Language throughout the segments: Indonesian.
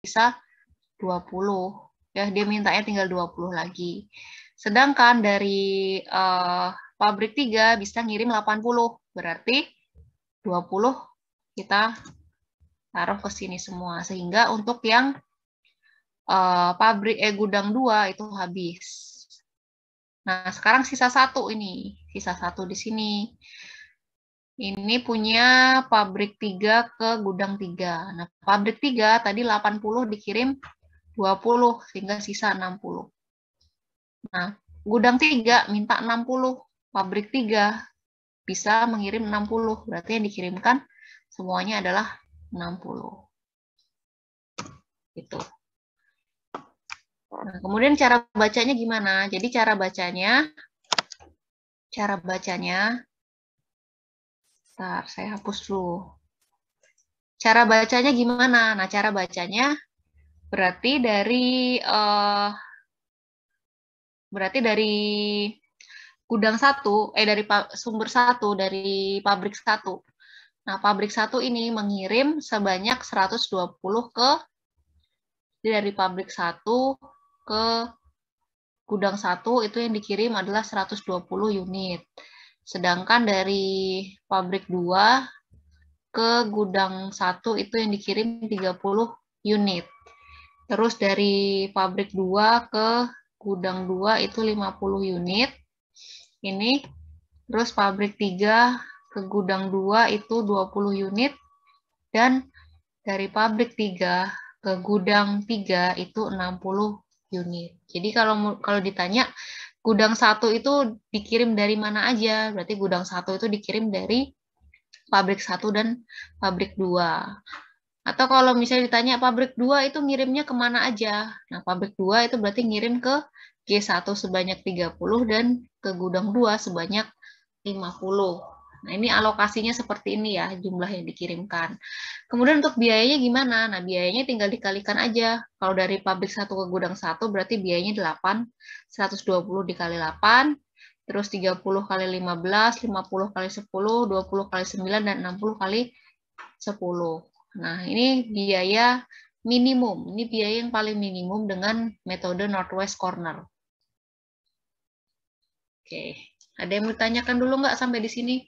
sisa 20. Ya, dia mintanya tinggal 20 lagi. Sedangkan dari pabrik 3 bisa ngirim 80. Berarti 20 kita taruh ke sini semua. Sehingga untuk yang gudang 2 itu habis. Nah, sekarang sisa 1 ini. Sisa 1 di sini. Ini punya pabrik 3 ke gudang 3. Nah, pabrik 3 tadi 80 dikirim 20, sehingga sisa 60. Nah, gudang 3 minta 60. Pabrik 3 bisa mengirim 60. Berarti yang dikirimkan semuanya adalah 60. Gitu. Nah, kemudian cara bacanya gimana? Jadi cara bacanya, bentar, saya hapus dulu. Cara bacanya gimana? Nah, cara bacanya berarti dari gudang 1, dari sumber 1, dari pabrik 1. Nah, pabrik 1 ini mengirim sebanyak 120 dari pabrik 1 ke gudang 1 itu yang dikirim adalah 120 unit. Sedangkan dari pabrik 2 ke gudang 1 itu yang dikirim 30 unit. Terus dari pabrik 2 ke gudang 2 itu 50 unit. Ini terus pabrik 3 ke gudang 2 itu 20 unit. Dan dari pabrik 3 ke gudang 3 itu 60 unit. Jadi kalau ditanya gudang 1 itu dikirim dari mana aja? Berarti gudang 1 itu dikirim dari pabrik 1 dan pabrik 2. Atau kalau misalnya ditanya pabrik 2 itu ngirimnya kemana aja? Nah, pabrik 2 itu berarti ngirim ke G1 sebanyak 30 dan ke gudang 2 sebanyak 50. Nah, ini alokasinya seperti ini ya, jumlah yang dikirimkan. Kemudian untuk biayanya gimana? Nah, biayanya tinggal dikalikan aja. Kalau dari pabrik 1 ke gudang 1 berarti biayanya 8, 120 dikali 8, terus 30 kali 15, 50 kali 10, 20 kali 9, dan 60 kali 10. Nah, ini biaya minimum. Ini biaya yang paling minimum dengan metode Northwest Corner. Oke, ada yang mau ditanyakan dulu nggak sampai di sini?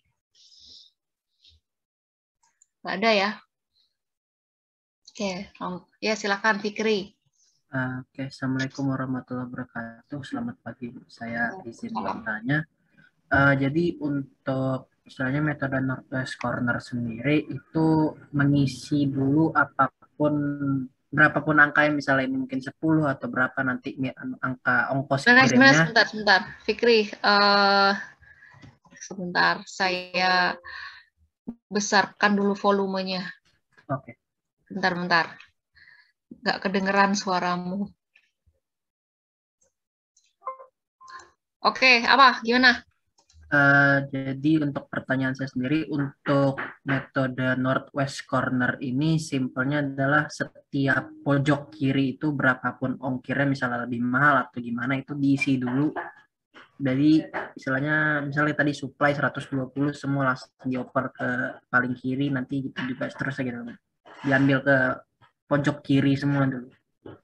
Nggak ada ya? Oke, ya silakan Fikri. Oke, Assalamualaikum warahmatullahi wabarakatuh. Selamat pagi. Saya izin bertanya. Jadi untuk misalnya metode Northwest Corner sendiri itu mengisi dulu berapapun angka yang misalnya ini mungkin 10 atau berapa nanti angka ongkos kirimnya. Sebentar. Fikri, sebentar. Saya besarkan dulu volumenya. Oke. Bentar. Nggak kedengeran suaramu. Oke, apa? Gimana? Jadi untuk pertanyaan saya sendiri, untuk metode Northwest Corner ini simpelnya adalah setiap pojok kiri itu berapapun ongkirnya, misalnya lebih mahal atau gimana, itu diisi dulu. Jadi misalnya tadi supply 120, semua langsung dioper ke paling kiri, nanti gitu juga seterusnya gitu. Diambil ke pojok kiri semua dulu.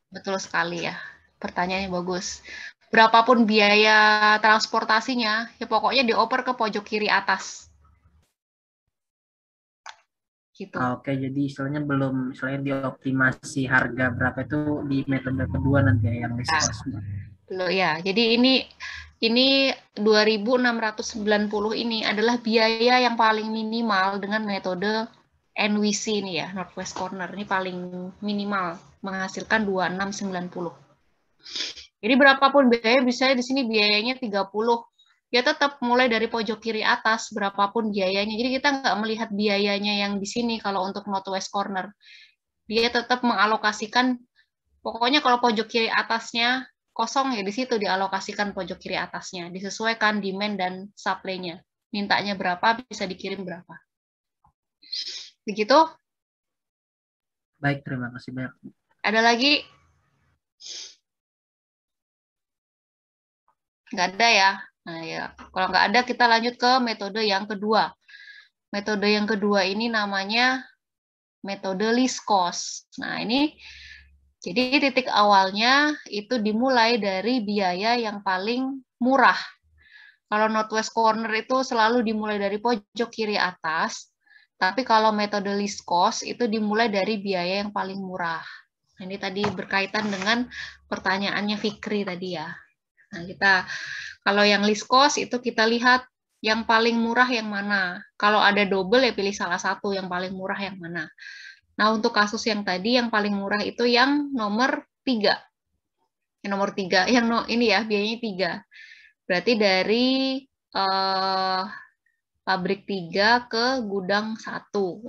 Betul sekali ya. Pertanyaannya bagus. Berapapun biaya transportasinya, ya pokoknya dioper ke pojok kiri atas. Gitu. Oke, jadi misalnya dioptimasi harga berapa itu di metode kedua nanti ya, yang list cost. Loh ya, jadi ini 2.690 ini adalah biaya yang paling minimal dengan metode NWC ini ya, Northwest Corner. Ini paling minimal menghasilkan 2.690. Jadi berapapun biaya, bisa di sini biayanya 30. Ya tetap mulai dari pojok kiri atas berapapun biayanya. Jadi kita nggak melihat biayanya yang di sini kalau untuk Northwest Corner. Dia tetap mengalokasikan, pokoknya kalau pojok kiri atasnya kosong ya di situ dialokasikan pojok kiri atasnya, disesuaikan demand dan supply-nya. Mintanya berapa, bisa dikirim berapa. Begitu? Baik, terima kasih banyak. Ada lagi? Nggak ada ya? Nah ya, kalau nggak ada kita lanjut ke metode yang kedua. Metode yang kedua ini namanya metode least cost. Nah ini Jadi titik awalnya itu dimulai dari biaya yang paling murah. Kalau Northwest Corner itu selalu dimulai dari pojok kiri atas, tapi kalau metode least cost itu dimulai dari biaya yang paling murah. Nah, ini tadi berkaitan dengan pertanyaannya Fikri tadi ya. Nah, kalau yang least cost itu kita lihat yang paling murah yang mana. Kalau ada double ya pilih salah satu yang paling murah yang mana. Nah, untuk kasus yang tadi yang paling murah itu yang nomor 3. Yang nomor 3, ini ya biayanya 3. Berarti dari pabrik 3 ke gudang 1.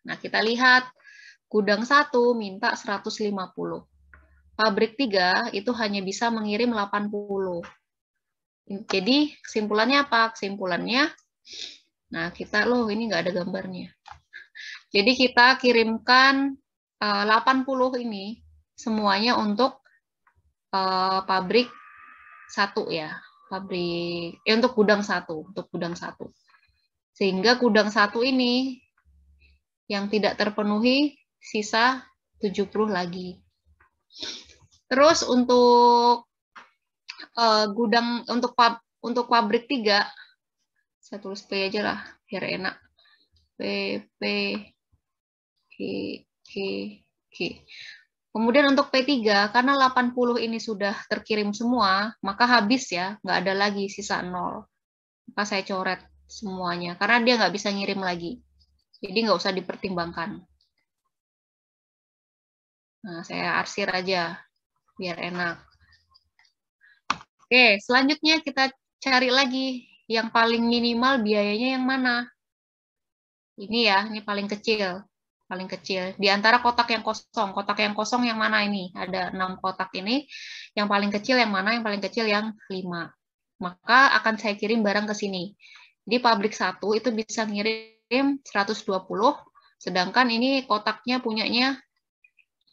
Nah, kita lihat gudang 1 minta 150. Pabrik 3 itu hanya bisa mengirim 80. Jadi kesimpulannya apa? Kesimpulannya, nah ini nggak ada gambarnya. Jadi kita kirimkan 80 ini semuanya untuk pabrik 1 ya. Untuk gudang 1, Sehingga gudang 1 ini yang tidak terpenuhi sisa 70 lagi. Terus untuk untuk pabrik 3, saya tulis P aja lah biar enak. P Q. Kemudian untuk P3, karena 80 ini sudah terkirim semua, maka habis ya, nggak ada lagi sisa 0. Maka saya coret semuanya, karena dia nggak bisa ngirim lagi. Jadi nggak usah dipertimbangkan. Nah, saya arsir aja, biar enak. Oke, selanjutnya kita cari lagi yang paling minimal biayanya yang mana. Ini ya, ini paling kecil. Paling kecil. Di antara kotak yang kosong yang mana ini? Ada 6 kotak ini. Yang paling kecil yang mana? Yang paling kecil yang 5. Maka akan saya kirim barang ke sini. Di pabrik 1 itu bisa ngirim 120, sedangkan ini kotaknya punyanya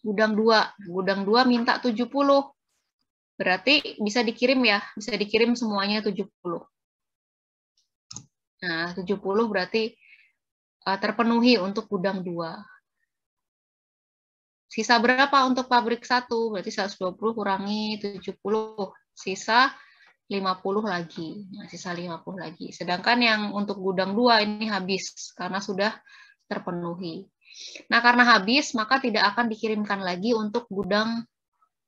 gudang 2. Gudang 2 minta 70. Berarti bisa dikirim ya, bisa dikirim semuanya 70. Nah, 70 berarti terpenuhi untuk gudang 2. Sisa berapa untuk pabrik 1? Berarti 120 kurangi 70. Sisa 50 lagi. Nah, sisa 50 lagi. Sedangkan yang untuk gudang 2 ini habis karena sudah terpenuhi. Nah, karena habis, maka tidak akan dikirimkan lagi untuk gudang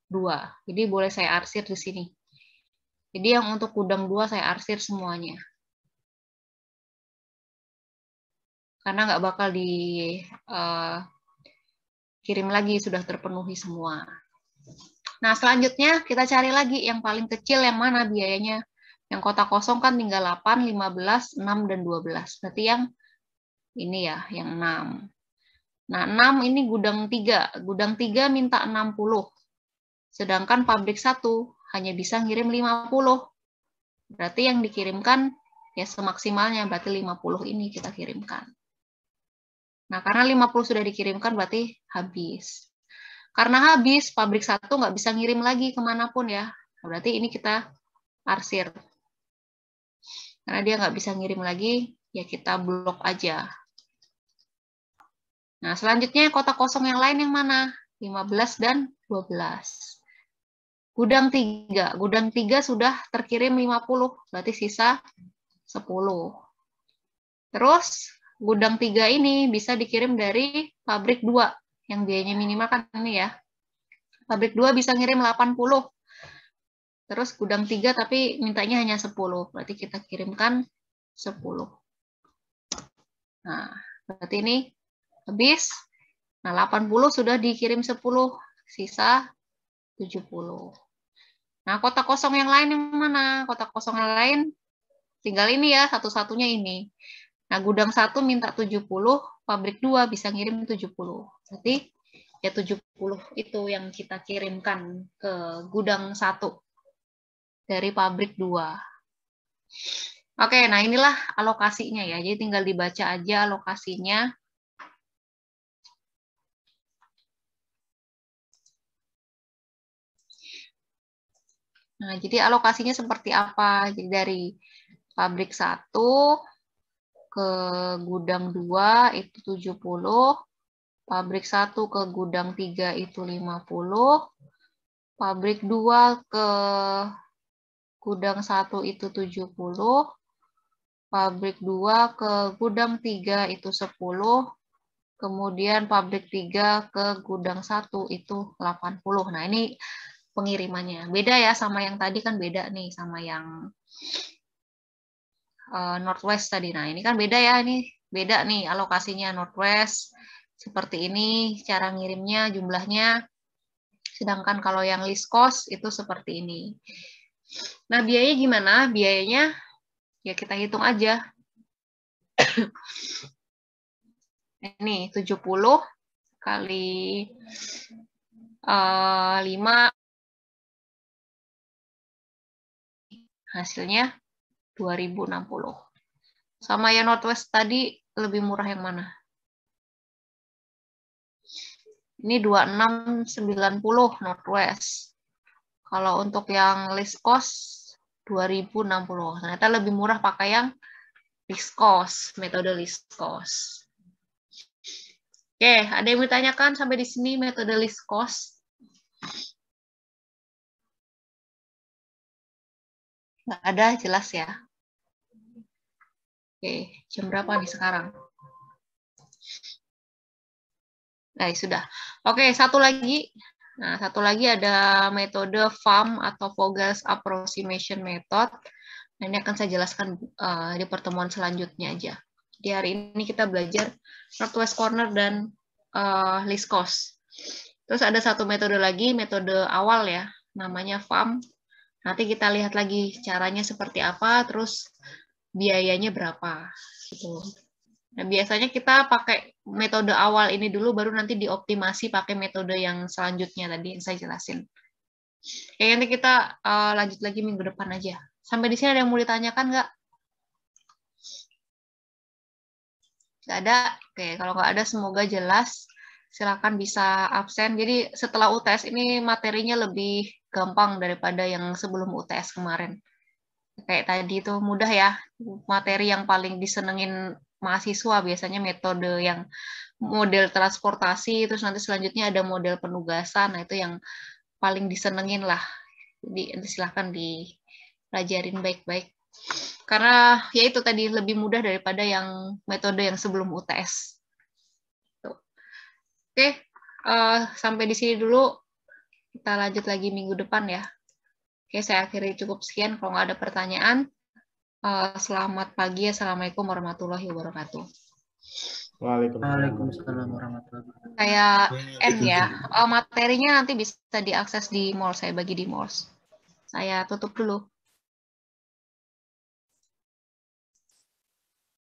2. Jadi boleh saya arsir di sini. Jadi yang untuk gudang 2 saya arsir semuanya. Karena nggak bakal dikirim lagi, sudah terpenuhi semua. Nah, selanjutnya kita cari lagi yang paling kecil yang mana biayanya. Yang kotak kosong kan tinggal 8, 15, 6, dan 12. Berarti yang ini ya, yang 6. Nah, 6 ini gudang 3. Gudang 3 minta 60. Sedangkan pabrik 1 hanya bisa ngirim 50. Berarti yang dikirimkan ya semaksimalnya, berarti 50 ini kita kirimkan. Nah, karena 50 sudah dikirimkan berarti habis. Karena habis, pabrik 1 nggak bisa ngirim lagi kemanapun ya. Berarti ini kita arsir. Karena dia nggak bisa ngirim lagi, ya kita blok aja. Nah, selanjutnya kotak kosong yang lain yang mana? 15 dan 12. Gudang 3. Gudang 3 sudah terkirim 50, berarti sisa 10. Terus, gudang 3 ini bisa dikirim dari pabrik 2, yang biayanya minimal kan ini ya. Pabrik 2 bisa ngirim 80. Terus gudang 3 tapi mintanya hanya 10, berarti kita kirimkan 10. Nah, berarti ini habis. Nah, 80 sudah dikirim 10, sisa 70. Nah, kotak kosong yang lain yang mana? Kotak kosong yang lain tinggal ini ya, satu-satunya ini. Nah, gudang 1 minta 70, pabrik 2 bisa ngirim 70. Berarti ya 70 itu yang kita kirimkan ke gudang 1 dari pabrik 2. Oke, nah inilah alokasinya ya. Jadi tinggal dibaca aja alokasinya. Nah, jadi alokasinya seperti apa? Jadi dari pabrik 1 ke gudang 2 itu 70, Pabrik 1 ke gudang 3 itu 50. Pabrik 2 ke gudang 1 itu 70. Pabrik 2 ke gudang 3 itu 10. Kemudian pabrik 3 ke gudang 1 itu 80. Nah, ini pengirimannya. Beda ya sama yang tadi kan beda nih sama yang Northwest tadi. Nah, ini kan beda ya, ini beda nih alokasinya Northwest. Seperti ini cara ngirimnya, jumlahnya. Sedangkan kalau yang list cost itu seperti ini. Nah, biayanya gimana? Biayanya ya kita hitung aja. Ini 70 kali 5 hasilnya 2060. Sama yang Northwest tadi lebih murah yang mana? Ini 2690 Northwest. Kalau untuk yang list cost 2060. Ternyata lebih murah pakai yang list cost, metode list cost. Oke, ada yang ditanyakan sampai di sini metode list cost? Nggak ada, jelas ya. Oke, jam berapa nih sekarang? Nah, sudah. Oke, satu lagi. Nah, satu lagi ada metode FAM atau Vogel's Approximation Method. Nah, ini akan saya jelaskan di pertemuan selanjutnya aja. Di hari ini kita belajar Northwest Corner dan list cost. Terus ada satu metode lagi, metode awal ya, namanya FAM. Nanti kita lihat lagi caranya seperti apa, terus biayanya berapa. Gitu. Nah, biasanya kita pakai metode awal ini dulu, baru nanti dioptimasi pakai metode yang selanjutnya tadi yang saya jelasin. Oke, nanti kita lanjut lagi minggu depan aja. Sampai di sini ada yang mau ditanyakan nggak? Nggak ada? Oke, kalau nggak ada semoga jelas. Silakan bisa absen. Jadi setelah UTS ini materinya lebih gampang daripada yang sebelum UTS kemarin. Kayak tadi itu mudah ya. Materi yang paling disenengin mahasiswa biasanya metode yang model transportasi, terus nanti selanjutnya ada model penugasan. Nah, itu yang paling disenengin lah. Jadi silahkan dipelajarin baik-baik. Karena ya itu tadi lebih mudah daripada yang metode yang sebelum UTS. Tuh. Oke, sampai di sini dulu. Kita lanjut lagi minggu depan ya. Oke, saya akhiri cukup sekian. Kalau nggak ada pertanyaan, selamat pagi. Assalamualaikum warahmatullahi wabarakatuh. Waalaikumsalam warahmatullahi wabarakatuh. Saya end ya. Materinya nanti bisa diakses di MOORS. Saya bagi di MOORS. Saya tutup dulu.